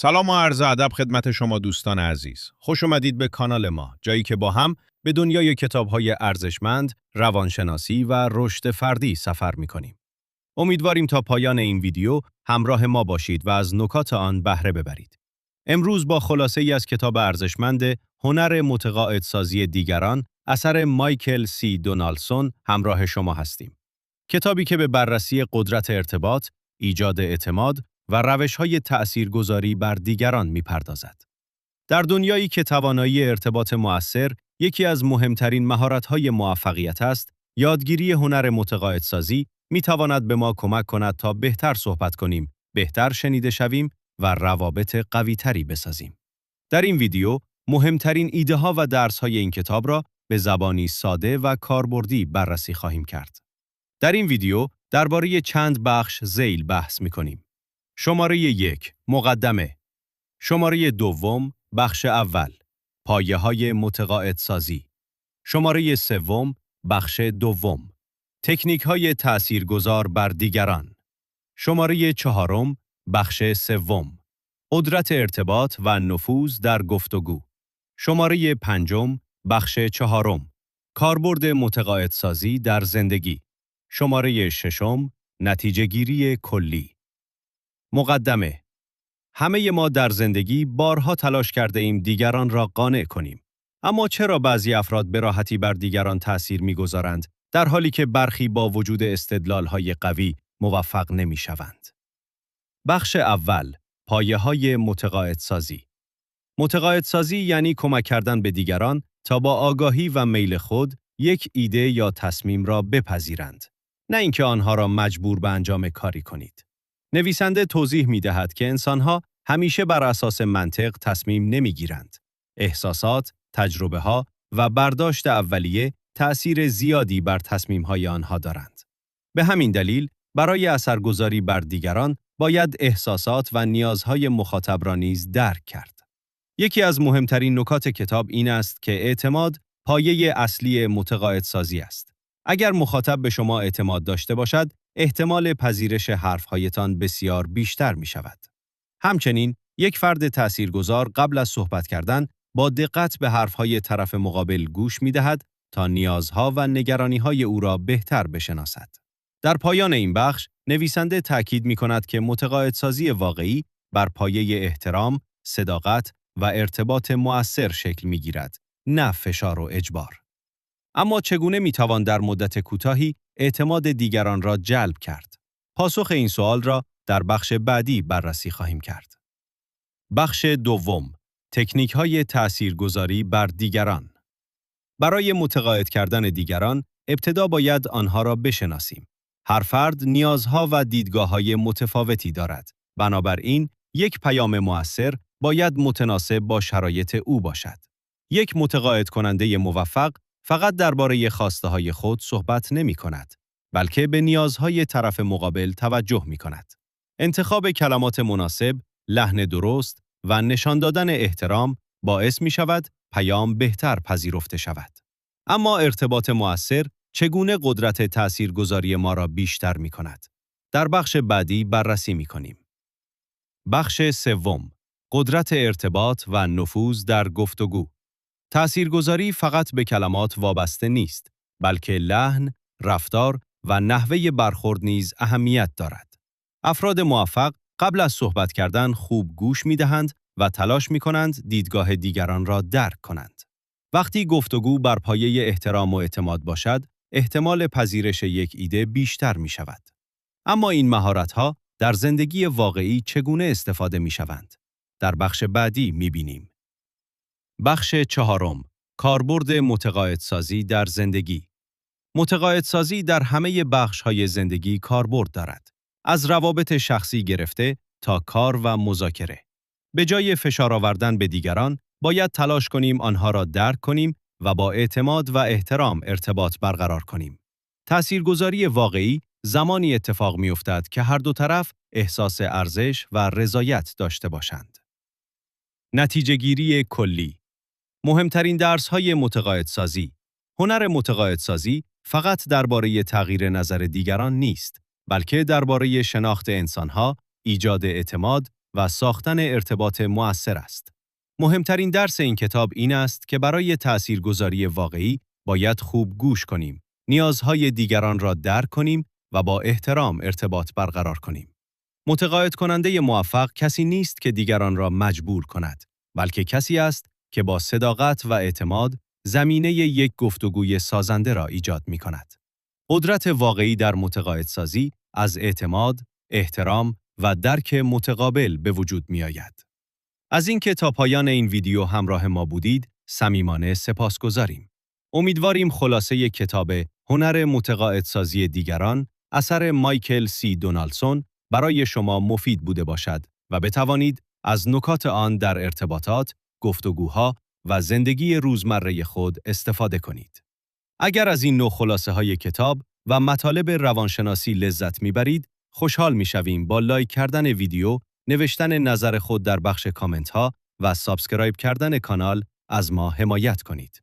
سلام و عرض ادب خدمت شما دوستان عزیز. خوش اومدید به کانال ما، جایی که با هم به دنیای کتاب‌های ارزشمند، روانشناسی و رشد فردی سفر می‌کنیم. امیدواریم تا پایان این ویدیو همراه ما باشید و از نکات آن بهره ببرید. امروز با خلاصه‌ای از کتاب ارزشمند هنر متقاعدسازی دیگران اثر مایکل سی دونالدسون همراه شما هستیم. کتابی که به بررسی قدرت ارتباط، ایجاد اعتماد و روش‌های تأثیرگذاری بر دیگران می‌پردازد. در دنیایی که توانایی ارتباط مؤثر یکی از مهمترین مهارت‌های موفقیت است، یادگیری هنر متقاعدسازی می‌تواند به ما کمک کند تا بهتر صحبت کنیم، بهتر شنیده شویم و روابط قوی‌تری بسازیم. در این ویدیو مهمترین ایده‌ها و درس‌های این کتاب را به زبانی ساده و کاربردی بررسی خواهیم کرد. در این ویدیو درباره چند بخش ذیل بحث می‌کنیم. شماره 1 مقدمه. شماره 2 بخش اول پایه‌های متقاعدسازی. شماره 3 بخش دوم تکنیک‌های تأثیرگذار بر دیگران. شماره 4 بخش سوم قدرت ارتباط و نفوذ در گفتگو. شماره 5 بخش 4 کاربرد متقاعدسازی در زندگی. شماره 6 نتیجه‌گیری کلی. مقدمه. همه ما در زندگی بارها تلاش کرده ایم دیگران را قانع کنیم. اما چرا بعضی افراد به راحتی بر دیگران تأثیر می‌گذارند در حالی که برخی با وجود استدلال‌های قوی موفق نمی‌شوند؟ بخش اول پایه‌های متقاعدسازی. متقاعدسازی یعنی کمک کردن به دیگران تا با آگاهی و میل خود یک ایده یا تصمیم را بپذیرند، نه اینکه آنها را مجبور به انجام کاری کنید. نویسنده توضیح می‌دهد که انسان‌ها همیشه بر اساس منطق تصمیم نمی‌گیرند. احساسات، تجربه‌ها و برداشت اولیه تأثیر زیادی بر تصمیم‌های آنها دارند. به همین دلیل، برای اثرگذاری بر دیگران باید احساسات و نیازهای مخاطب را نیز درک کرد. یکی از مهمترین نکات کتاب این است که اعتماد پایه اصلی متقاعدسازی است. اگر مخاطب به شما اعتماد داشته باشد، احتمال پذیرش حرف‌هایتان بسیار بیشتر می‌شود. همچنین، یک فرد تأثیرگذار قبل از صحبت کردن با دقت به حرف‌های طرف مقابل گوش می‌دهد تا نیازها و نگرانی‌های او را بهتر بشناسد. در پایان این بخش، نویسنده تأکید می‌کند که متقاعدسازی واقعی بر پایه احترام، صداقت و ارتباط مؤثر شکل می‌گیرد، نه فشار و اجبار. اما چگونه می‌توان در مدت کوتاهی اعتماد دیگران را جلب کرد؟ پاسخ این سوال را در بخش بعدی بررسی خواهیم کرد. بخش دوم تکنیک‌های تأثیرگذاری بر دیگران. برای متقاعد کردن دیگران، ابتدا باید آنها را بشناسیم. هر فرد نیازها و دیدگاه‌های متفاوتی دارد. بنابراین، یک پیام مؤثر باید متناسب با شرایط او باشد. یک متقاعد کننده موفق فقط درباره خواسته‌های خود صحبت نمی‌کند، بلکه به نیازهای طرف مقابل توجه می‌کند. انتخاب کلمات مناسب، لحن درست و نشان دادن احترام باعث می‌شود پیام بهتر پذیرفته شود. اما ارتباط مؤثر چگونه قدرت تأثیرگذاری ما را بیشتر می‌کند؟ در بخش بعدی بررسی می‌کنیم. بخش سوم قدرت ارتباط و نفوذ در گفتگو. تأثیرگذاری فقط به کلمات وابسته نیست، بلکه لحن، رفتار و نحوه برخورد نیز اهمیت دارد. افراد موفق قبل از صحبت کردن خوب گوش می‌دهند و تلاش می‌کنند دیدگاه دیگران را درک کنند. وقتی گفتگو بر پایه احترام و اعتماد باشد، احتمال پذیرش یک ایده بیشتر می‌شود. اما این مهارت‌ها در زندگی واقعی چگونه استفاده می‌شوند؟ در بخش بعدی می‌بینیم. بخش چهارم کاربرد متقاعدسازی در زندگی. متقاعدسازی در همه بخش‌های زندگی کاربرد دارد. از روابط شخصی گرفته تا کار و مذاکره. به جای فشار آوردن به دیگران، باید تلاش کنیم آنها را درک کنیم و با اعتماد و احترام ارتباط برقرار کنیم. تأثیرگذاری واقعی زمانی اتفاق می‌افتد که هر دو طرف احساس ارزش و رضایت داشته باشند. نتیجه‌گیری کلی. مهمترین درس‌های متقاعدسازی. هنر متقاعدسازی فقط درباره تغییر نظر دیگران نیست، بلکه درباره شناخت انسان‌ها، ایجاد اعتماد و ساختن ارتباط مؤثر است. مهمترین درس این کتاب این است که برای تأثیرگذاری واقعی باید خوب گوش کنیم، نیازهای دیگران را درک کنیم و با احترام ارتباط برقرار کنیم. متقاعد کننده موفق کسی نیست که دیگران را مجبور کند، بلکه کسی است که با صداقت و اعتماد زمینه یک گفتگوی سازنده را ایجاد می کند. قدرت واقعی در متقاعدسازی از اعتماد، احترام و درک متقابل به وجود می آید. از اینکه تا پایان این ویدیو همراه ما بودید، صمیمانه سپاسگزاریم. امیدواریم خلاصه کتاب هنر متقاعدسازی دیگران اثر مایکل سی دونالدسون برای شما مفید بوده باشد و بتوانید از نکات آن در ارتباطات، گفتگوها و زندگی روزمره خود استفاده کنید. اگر از این نوع خلاصه‌های کتاب و مطالب روانشناسی لذت می‌برید، خوشحال می‌شویم با لایک کردن ویدیو، نوشتن نظر خود در بخش کامنت‌ها و سابسکرایب کردن کانال از ما حمایت کنید.